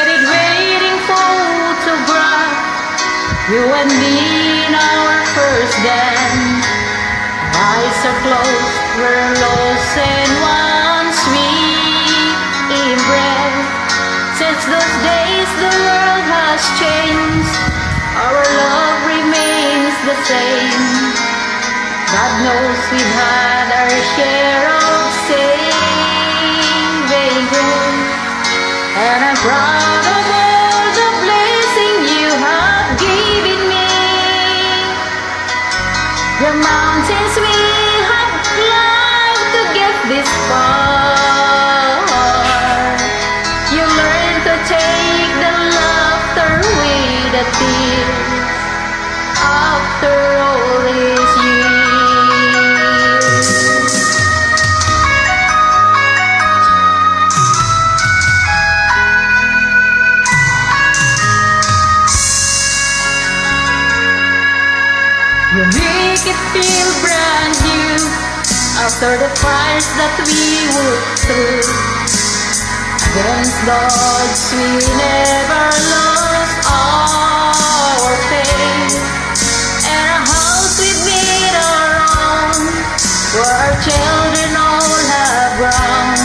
waiting photograph, you and me in our first dance. Eyes are closed, we're lost in one sweet embrace. Since those days the world has changed, our love remains the same. God knows we've had our share of saving grace, and I'm proud of all the blessing you have given me. The mountains we have climbed to get this far, you learn to take the laughter with the tears after all these years. You make it feel brand new after the fires that we walked through. Against the odds we never lost our faith, and a house we made our own, where our children all have grown.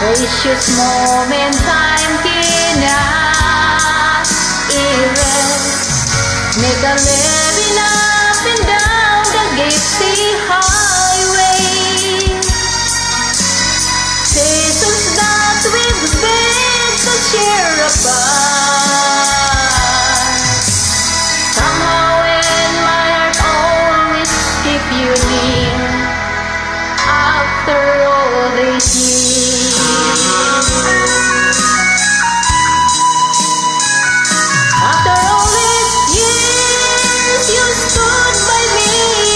Precious moment time cannot erase. Make a living up and down the Gypsy Highway. Seasons that we've spent to share apart. Somehow in my heart always keep you near after all these years. After all these years, you stood by me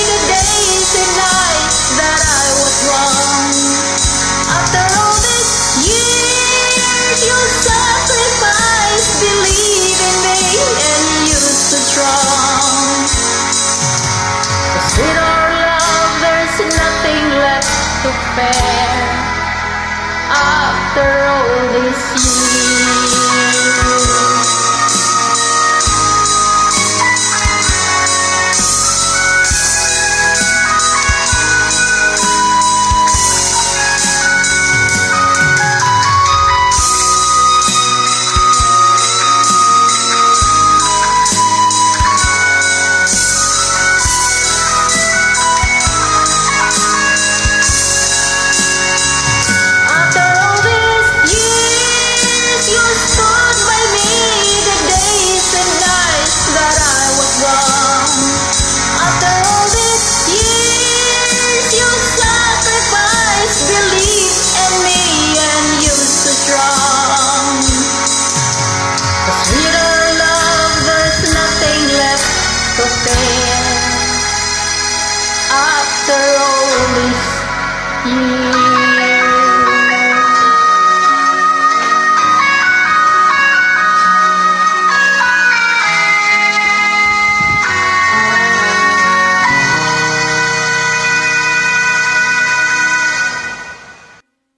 the days and nights that I was wrong. After all these years, you sacrificed, believe in me, and you stood strong. 'Cause with our love, there's nothing left to fear after all these years.